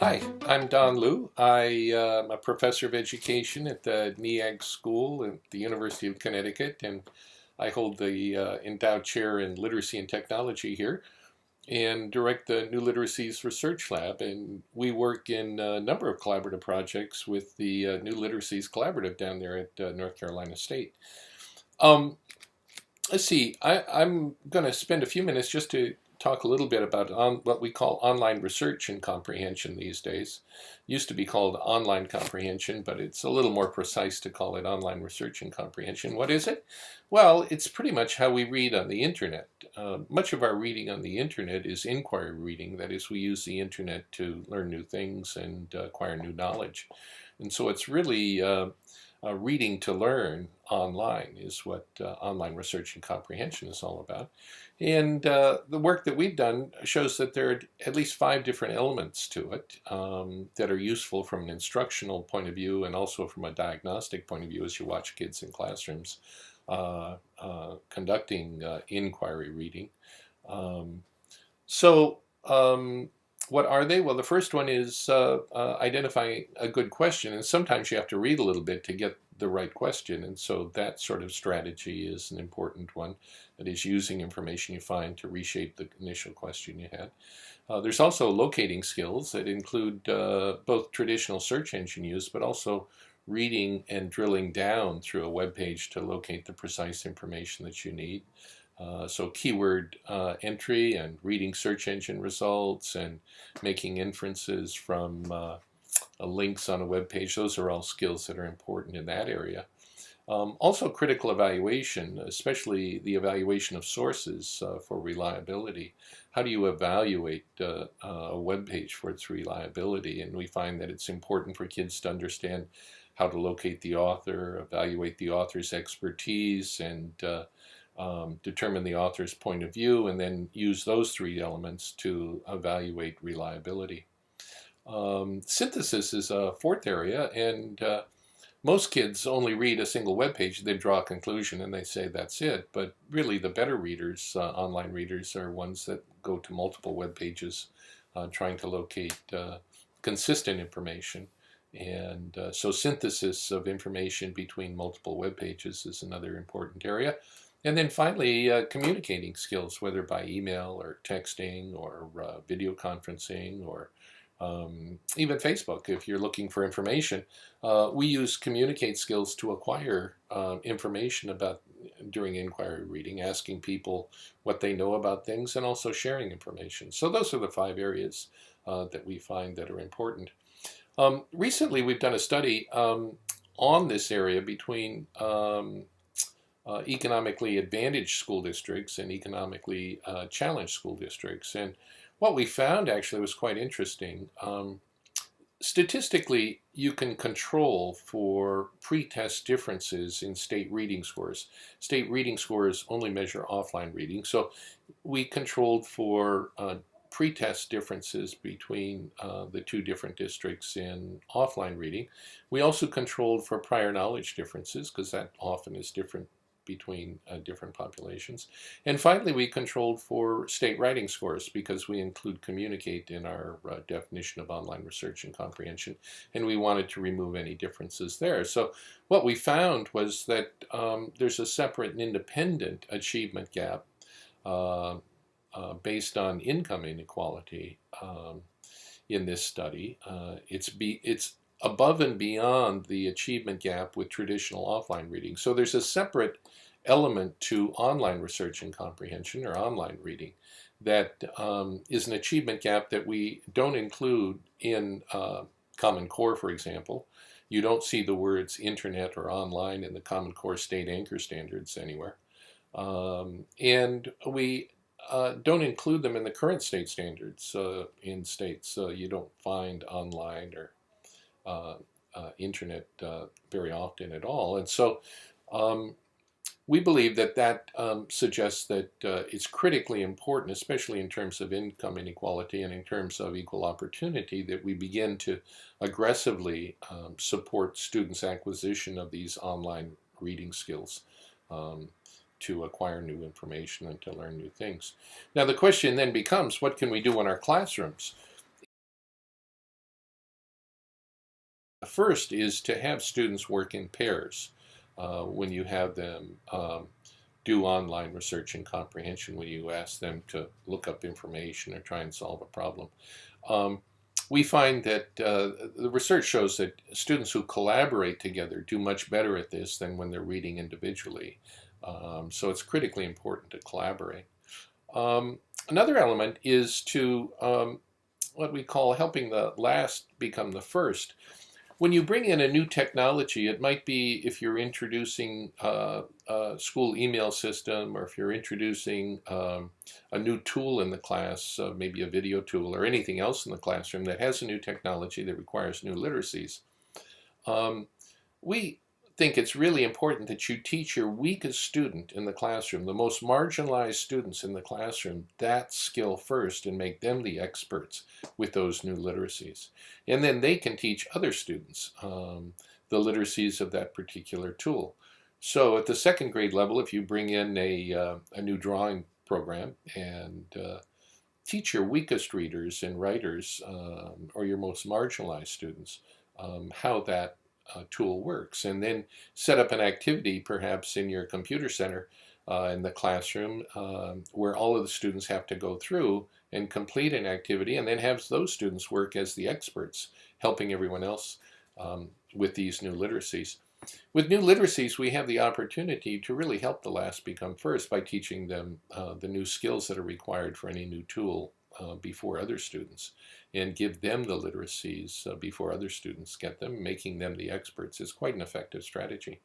Hi, I'm Don Liu. I'm a professor of education at the NEAG School at the University of Connecticut, and I hold the endowed chair in literacy and technology here and direct the New Literacies Research Lab. And we work in a number of collaborative projects with the New Literacies Collaborative down there at North Carolina State. Um, let's see, I'm going to spend a few minutes just to talk a little bit about what we call online research and comprehension these days. Used to be called online comprehension, but it's a little more precise to call it online research and comprehension. What is it? Well, it's pretty much how we read on the internet. Much of our reading on the internet is inquiry reading. That is, we use the internet to learn new things and acquire new knowledge. And so it's really reading to learn online is what online research and comprehension is all about. And the work that we've done shows that there are at least 5 different elements to it that are useful from an instructional point of view and also from a diagnostic point of view as you watch kids in classrooms conducting inquiry reading. Um, so, what are they? Well, the first one is identifying a good question, and sometimes you have to read a little bit to get the right question, and so that sort of strategy is an important one. That is using information you find to reshape the initial question you had. There's also locating skills that include both traditional search engine use, but also reading and drilling down through a web page to locate the precise information that you need. So keyword entry and reading search engine results and making inferences from links on a web page, those are all skills that are important in that area. Also critical evaluation, especially the evaluation of sources for reliability. How do you evaluate a web page for its reliability? And we find that it's important for kids to understand how to locate the author, evaluate the author's expertise, and determine the author's point of view, and then use those 3 elements to evaluate reliability. Synthesis is a 4th area, and most kids only read a single web page, they draw a conclusion, and they say that's it. But really, the better readers, online readers, are ones that go to multiple web pages trying to locate consistent information. And so synthesis of information between multiple web pages is another important area. And then finally, communicating skills, whether by email or texting or video conferencing or even Facebook. If you're looking for information, we use communicate skills to acquire information about during inquiry reading, asking people what they know about things and also sharing information. So those are the 5 areas that we find that are important. Recently, we've done a study on this area between economically advantaged school districts and economically challenged school districts. And what we found actually was quite interesting. Statistically, you can control for pretest differences in state reading scores. State reading scores only measure offline reading. So we controlled for pretest differences between the 2 different districts in offline reading. We also controlled for prior knowledge differences, because that often is different between different populations. And finally, we controlled for state writing scores because we include communicate in our definition of online research and comprehension, and we wanted to remove any differences there. So what we found was that there's a separate and independent achievement gap based on income inequality in this study. It's above and beyond the achievement gap with traditional offline reading. So there's a separate element to online research and comprehension, or online reading, that is an achievement gap that we don't include in Common Core, for example. You don't see the words internet or online in the Common Core state anchor standards anywhere. And we don't include them in the current state standards in states. You don't find online or internet very often at all. And so we believe that suggests that it's critically important, especially in terms of income inequality and in terms of equal opportunity, that we begin to aggressively support students' acquisition of these online reading skills to acquire new information and to learn new things. Now the question then becomes, what can we do in our classrooms? first is to have students work in pairs when you have them do online research and comprehension, when you ask them to look up information or try and solve a problem. We find that the research shows that students who collaborate together do much better at this than when they're reading individually. So it's critically important to collaborate. Another element is to what we call helping the last become the first. When you bring in a new technology, it might be if you're introducing a school email system, or if you're introducing a new tool in the class, maybe a video tool or anything else in the classroom that has a new technology that requires new literacies. We think it's really important that you teach your weakest student in the classroom, the most marginalized students in the classroom, that skill first and make them the experts with those new literacies. And then they can teach other students the literacies of that particular tool. So at the second grade level, if you bring in a new drawing program and teach your weakest readers and writers or your most marginalized students how that tool works, and then set up an activity perhaps in your computer center in the classroom where all of the students have to go through and complete an activity, and then have those students work as the experts, helping everyone else with these new literacies. With new literacies, we have the opportunity to really help the last become first by teaching them the new skills that are required for any new tool before other students, and give them the literacies before other students get them. Making them the experts is quite an effective strategy.